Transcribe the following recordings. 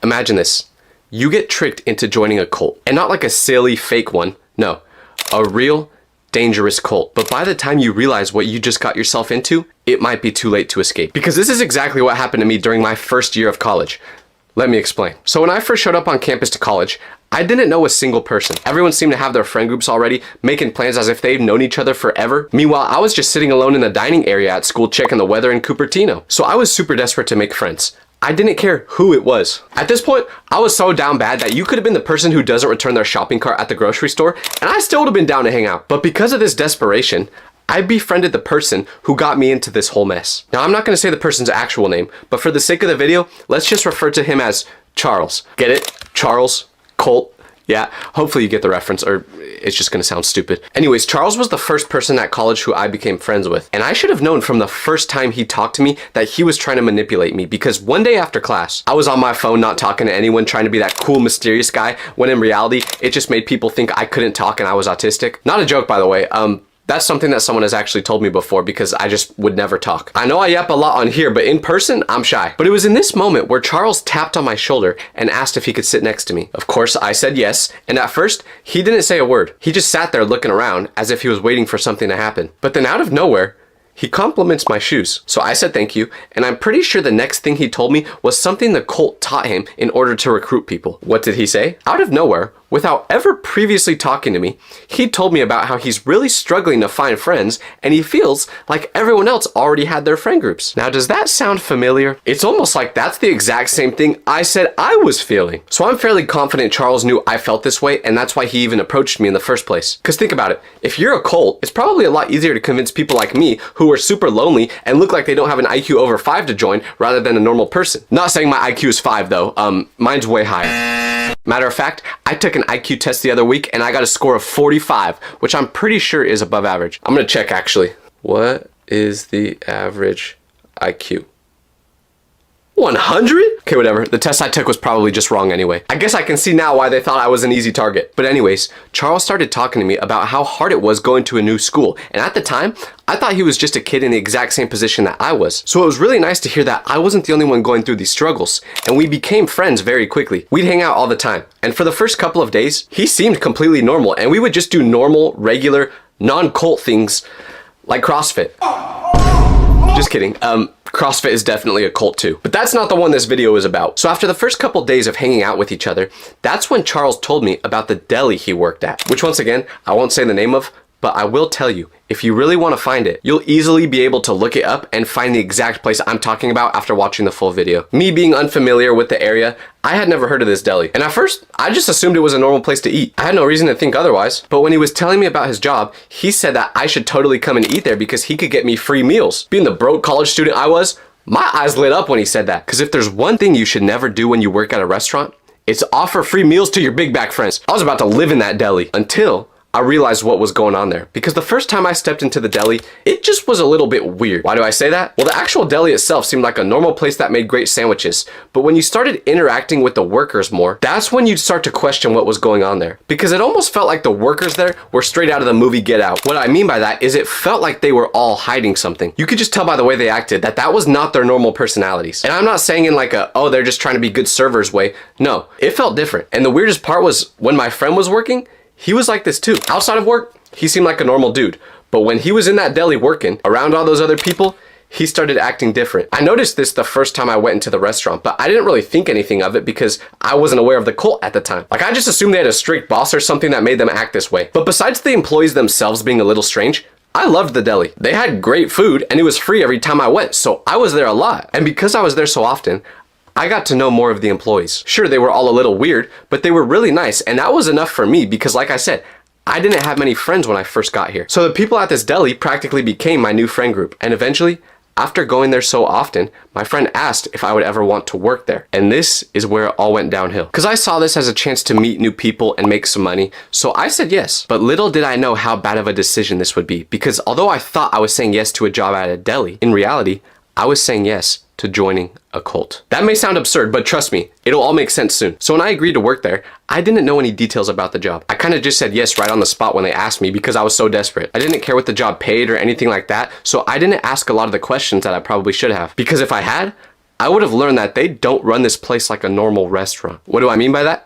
Imagine this. You get tricked into joining a cult, and not like a silly fake one. No, a real dangerous cult. But by the time you realize what you just got yourself into, it might be too late to escape. Because this is exactly what happened to me during my first year of college. Let me explain. So when I first showed up on campus to college, I didn't know a single person. Everyone seemed to have their friend groups already, making plans as if they've known each other forever. Meanwhile, I was just sitting alone in the dining area at school checking the weather in Cupertino. So I was super desperate to make friends. I didn't care who it was. At this point, I was so down bad that you could have been the person who doesn't return their shopping cart at the grocery store, and I still would have been down to hang out. But because of this desperation, I befriended the person who got me into this whole mess. Now, I'm not going to say the person's actual name, but for the sake of the video, let's just refer to him as Charles. Get it? Charles? Colt? Yeah, hopefully you get the reference, or it's just gonna sound stupid. Anyways, Charles was the first person at college who I became friends with. And I should have known from the first time he talked to me that he was trying to manipulate me, because one day after class, I was on my phone not talking to anyone, trying to be that cool, mysterious guy, when in reality, it just made people think I couldn't talk and I was autistic. Not a joke, by the way. That's something that someone has actually told me before, because I just would never talk. I know I yap a lot on here, but in person, I'm shy. But it was in this moment where Charles tapped on my shoulder and asked if he could sit next to me. Of course, I said yes, and at first, he didn't say a word. He just sat there looking around as if he was waiting for something to happen. But then out of nowhere, he compliments my shoes. So I said thank you, and I'm pretty sure the next thing he told me was something the cult taught him in order to recruit people. What did he say? Out of nowhere, without ever previously talking to me, he told me about how he's really struggling to find friends, and he feels like everyone else already had their friend groups. Now, does that sound familiar? It's almost like that's the exact same thing I said I was feeling. So I'm fairly confident Charles knew I felt this way, and that's why he even approached me in the first place. Because think about it, if you're a cult, it's probably a lot easier to convince people like me who are super lonely and look like they don't have an IQ over 5 to join rather than a normal person. Not saying my IQ is 5 though, mine's way higher. Matter of fact, I took an IQ test the other week and I got a score of 45, which I'm pretty sure is above average. I'm gonna check actually. What is the average IQ? 100? Okay, whatever. The test I took was probably just wrong anyway. I guess I can see now why they thought I was an easy target. But anyways, Charles started talking to me about how hard it was going to a new school. And at the time, I thought he was just a kid in the exact same position that I was. So it was really nice to hear that I wasn't the only one going through these struggles. And we became friends very quickly. We'd hang out all the time. And for the first couple of days, he seemed completely normal. And we would just do normal, regular, non-cult things like CrossFit. Just kidding. CrossFit is definitely a cult too. But that's not the one this video is about. So after the first couple days of hanging out with each other, that's when Charles told me about the deli he worked at. Which once again, I won't say the name of, but I will tell you, if you really want to find it, you'll easily be able to look it up and find the exact place I'm talking about after watching the full video. Me being unfamiliar with the area, I had never heard of this deli. And at first, I just assumed it was a normal place to eat. I had no reason to think otherwise. But when he was telling me about his job, he said that I should totally come and eat there because he could get me free meals. Being the broke college student I was, my eyes lit up when he said that. Because if there's one thing you should never do when you work at a restaurant, it's offer free meals to your big back friends. I was about to live in that deli until I realized what was going on there. Because the first time I stepped into the deli, it just was a little bit weird. Why do I say that? Well, the actual deli itself seemed like a normal place that made great sandwiches. But when you started interacting with the workers more, that's when you'd start to question what was going on there. Because it almost felt like the workers there were straight out of the movie Get Out. What I mean by that is it felt like they were all hiding something. You could just tell by the way they acted that that was not their normal personalities. And I'm not saying in like a, oh, they're just trying to be good servers way. No, it felt different. And the weirdest part was when my friend was working, he was like this too. Outside of work, he seemed like a normal dude. But when he was in that deli working around all those other people, he started acting different. I noticed this the first time I went into the restaurant, but I didn't really think anything of it because I wasn't aware of the cult at the time. Like I just assumed they had a strict boss or something that made them act this way. But besides the employees themselves being a little strange, I loved the deli. They had great food and it was free every time I went, so I was there a lot. And because I was there so often, I got to know more of the employees. Sure, they were all a little weird, but they were really nice, and that was enough for me because like I said, I didn't have many friends when I first got here. So the people at this deli practically became my new friend group, and eventually, after going there so often, my friend asked if I would ever want to work there. And this is where it all went downhill. Because I saw this as a chance to meet new people and make some money, so I said yes. But little did I know how bad of a decision this would be, because although I thought I was saying yes to a job at a deli, in reality, I was saying yes to joining a cult. That may sound absurd, but trust me, it'll all make sense soon. So when I agreed to work there, I didn't know any details about the job. I kind of just said yes right on the spot when they asked me because I was so desperate. I didn't care what the job paid or anything like that, so I didn't ask a lot of the questions that I probably should have. Because if I had, I would have learned that they don't run this place like a normal restaurant. What do I mean by that?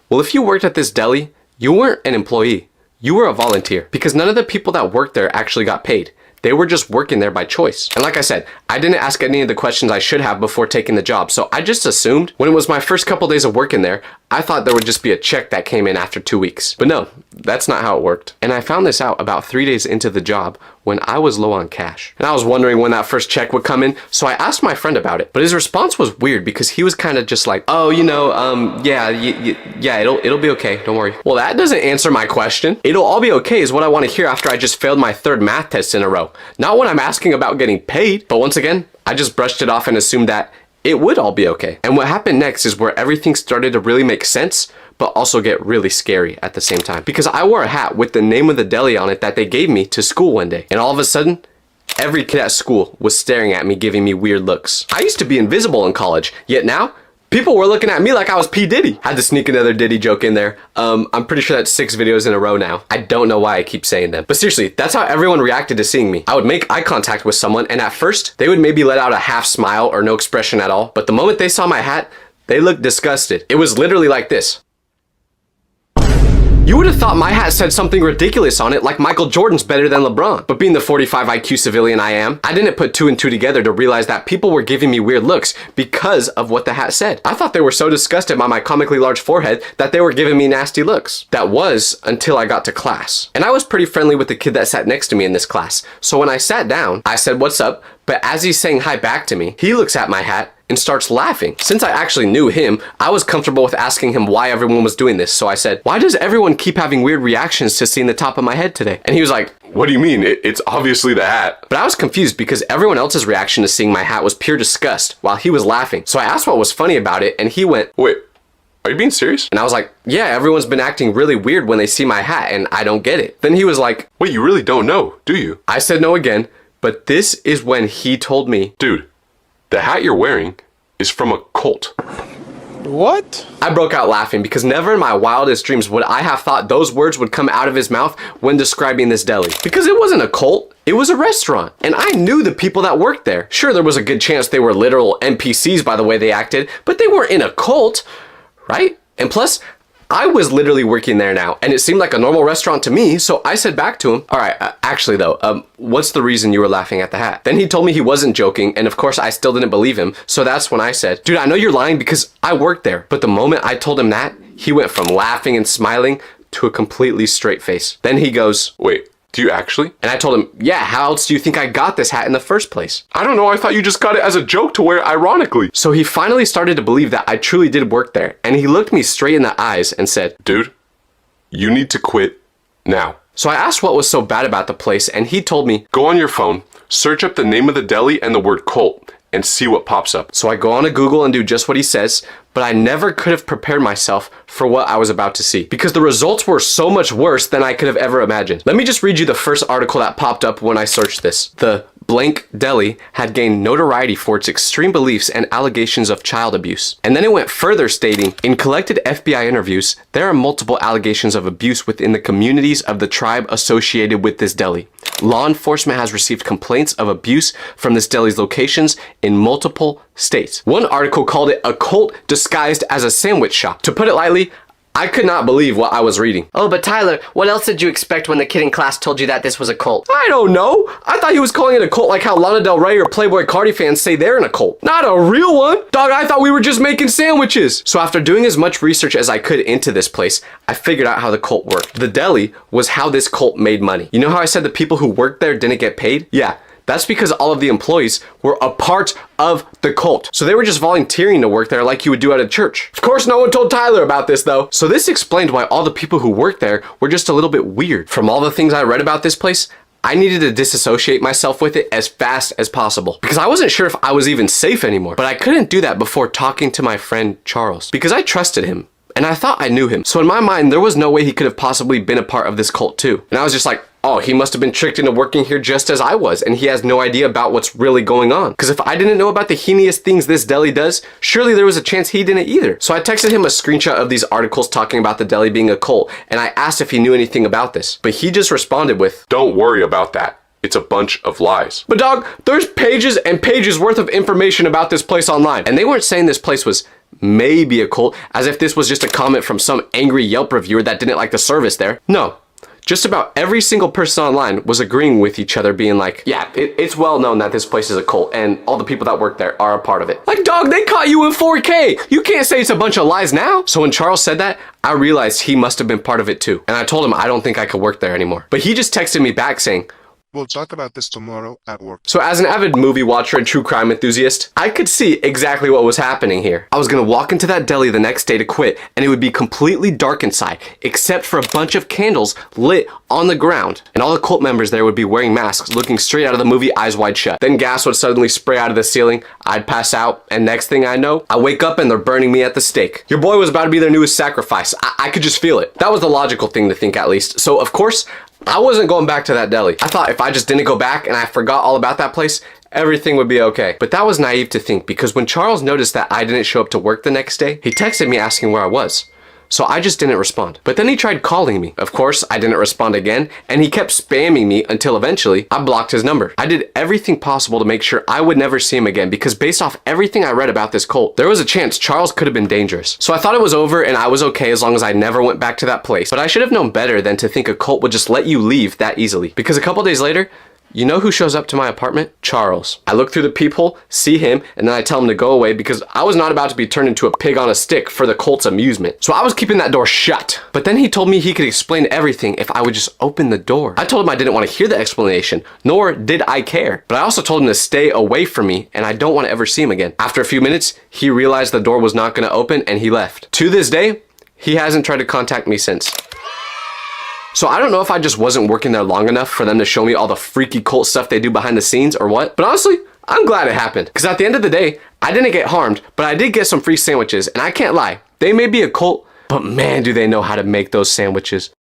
Well, if you worked at this deli, you weren't an employee. You were a volunteer, because none of the people that worked there actually got paid. They were just working there by choice. And like I said, I didn't ask any of the questions I should have before taking the job, so I just assumed when it was my first couple days of working there, I thought there would just be a check that came in after 2 weeks. But no, that's not how it worked. And I found this out about 3 days into the job when I was low on cash. And I was wondering when that first check would come in, so I asked my friend about it. But his response was weird because he was kind of just like, oh, yeah, it'll be okay, don't worry. Well, that doesn't answer my question. It'll all be okay is what I want to hear after I just failed my 3rd math test in a row. Not when I'm asking about getting paid. But once again, I just brushed it off and assumed that it would all be okay. And what happened next is where everything started to really make sense, but also get really scary at the same time. Because I wore a hat with the name of the deli on it that they gave me to school one day. And all of a sudden, every kid at school was staring at me, giving me weird looks. I used to be invisible in college, yet now, people were looking at me like I was P. Diddy. Had to sneak another Diddy joke in there. I'm pretty sure that's 6 videos in a row now. I don't know why I keep saying them. But seriously, that's how everyone reacted to seeing me. I would make eye contact with someone, and at first, they would maybe let out a half smile or no expression at all. But the moment they saw my hat, they looked disgusted. It was literally like this. You would have thought my hat said something ridiculous on it, like Michael Jordan's better than LeBron. But being the 45 IQ civilian I am, I didn't put 2 and 2 together to realize that people were giving me weird looks because of what the hat said. I thought they were so disgusted by my comically large forehead that they were giving me nasty looks. That was until I got to class. And I was pretty friendly with the kid that sat next to me in this class. So when I sat down, I said, "What's up?" But as he's saying hi back to me, he looks at my hat and starts laughing. Since I actually knew him, I was comfortable with asking him why everyone was doing this. So I said, "Why does everyone keep having weird reactions to seeing the top of my head today?" And he was like, "What do you mean? It's obviously the hat." But I was confused because everyone else's reaction to seeing my hat was pure disgust while he was laughing. So I asked what was funny about it, and he went, "Wait, are you being serious?" And I was like, "Yeah, everyone's been acting really weird when they see my hat, and I don't get it." Then he was like, "Wait, you really don't know, do you?" I said no again, but this is when he told me, "Dude, the hat you're wearing is from a cult." What? I broke out laughing because never in my wildest dreams would I have thought those words would come out of his mouth when describing this deli. Because it wasn't a cult, it was a restaurant. And I knew the people that worked there. Sure, there was a good chance they were literal NPCs by the way they acted, but they weren't in a cult, right? And plus, I was literally working there now, and it seemed like a normal restaurant to me, so I said back to him, "All right, actually though, what's the reason you were laughing at the hat?" Then he told me he wasn't joking, and of course I still didn't believe him, so that's when I said, "Dude, I know you're lying because I worked there." But the moment I told him that, he went from laughing and smiling to a completely straight face. Then he goes, "Wait, do you actually?" And I told him, "Yeah, how else do you think I got this hat in the first place?" "I don't know, I thought you just got it as a joke to wear ironically." So he finally started to believe that I truly did work there, and he looked me straight in the eyes and said, "Dude, you need to quit now." So I asked what was so bad about the place, and he told me, "Go on your phone, search up the name of the deli and the word cult, and see what pops up." So I go on to Google and do just what he says, but I never could have prepared myself for what I was about to see because the results were so much worse than I could have ever imagined. Let me just read you the first article that popped up when I searched this. The blank deli had gained notoriety for its extreme beliefs and allegations of child abuse. And then it went further stating, in collected FBI interviews, there are multiple allegations of abuse within the communities of the tribe associated with this deli. Law enforcement has received complaints of abuse from this deli's locations in multiple states. One article called it a cult disguised as a sandwich shop. To put it lightly, I could not believe what I was reading. Oh, but Tyler, what else did you expect when the kid in class told you that this was a cult? I don't know. I thought he was calling it a cult like how Lana Del Rey or Playboy Cardi fans say they're in a cult. Not a real one. Dog, I thought we were just making sandwiches. So after doing as much research as I could into this place, I figured out how the cult worked. The deli was how this cult made money. You know how I said the people who worked there didn't get paid? Yeah. That's because all of the employees were a part of the cult. So they were just volunteering to work there like you would do at a church. Of course, no one told Tyler about this though. So this explained why all the people who worked there were just a little bit weird. From all the things I read about this place, I needed to disassociate myself with it as fast as possible because I wasn't sure if I was even safe anymore. But I couldn't do that before talking to my friend Charles because I trusted him and I thought I knew him. So in my mind, there was no way he could have possibly been a part of this cult too. And I was just like, oh, he must have been tricked into working here just as I was, and he has no idea about what's really going on. Because if I didn't know about the heinous things this deli does, surely there was a chance he didn't either. So I texted him a screenshot of these articles talking about the deli being a cult, and I asked if he knew anything about this. But he just responded with, "Don't worry about that. It's a bunch of lies. But dog, there's pages and pages worth of information about this place online. And they weren't saying this place was maybe a cult, as if this was just a comment from some angry Yelp reviewer that didn't like the service there. No. Just about every single person online was agreeing with each other, being like, yeah, it's well known that this place is a cult, and all the people that work there are a part of it. Like, dog, they caught you in 4K. You can't say it's a bunch of lies now. So when Charles said that, I realized he must have been part of it too. And I told him I don't think I could work there anymore. But he just texted me back saying, We'll talk about this tomorrow at work. so as an avid movie watcher and true crime enthusiast, I could see exactly what was happening here. I was gonna walk into that deli the next day to quit, and it would be completely dark inside, except for a bunch of candles lit on the ground. And all the cult members there would be wearing masks, looking straight out of the movie Eyes Wide Shut. Then gas would suddenly spray out of the ceiling, I'd pass out, and next thing I know, I wake up and they're burning me at the stake. Your boy was about to be their newest sacrifice. I could just feel it. That was the logical thing to think, at least. So of course, I wasn't going back to that deli. I thought if I just didn't go back and I forgot all about that place, everything would be okay. But that was naive to think, because when Charles noticed that I didn't show up to work the next day, he texted me asking where I was. So I just didn't respond. But then he tried calling me. Of course, I didn't respond again, and he kept spamming me until eventually I blocked his number. I did everything possible to make sure I would never see him again, because based off everything I read about this cult, there was a chance Charles could have been dangerous. So I thought it was over and I was okay as long as I never went back to that place. But I should have known better than to think a cult would just let you leave that easily. Because a couple days later, you know who shows up to my apartment? Charles. I look through the peephole, see him, and then I tell him to go away because I was not about to be turned into a pig on a stick for the cult's amusement. So I was keeping that door shut. But then he told me he could explain everything if I would just open the door. I told him I didn't want to hear the explanation, nor did I care. But I also told him to stay away from me and I don't want to ever see him again. After a few minutes, he realized the door was not going to open and he left. To this day, he hasn't tried to contact me since. So I don't know if I just wasn't working there long enough for them to show me all the freaky cult stuff they do behind the scenes or what. But honestly, I'm glad it happened. Because at the end of the day, I didn't get harmed, but I did get some free sandwiches. And I can't lie, they may be a cult, but man, do they know how to make those sandwiches.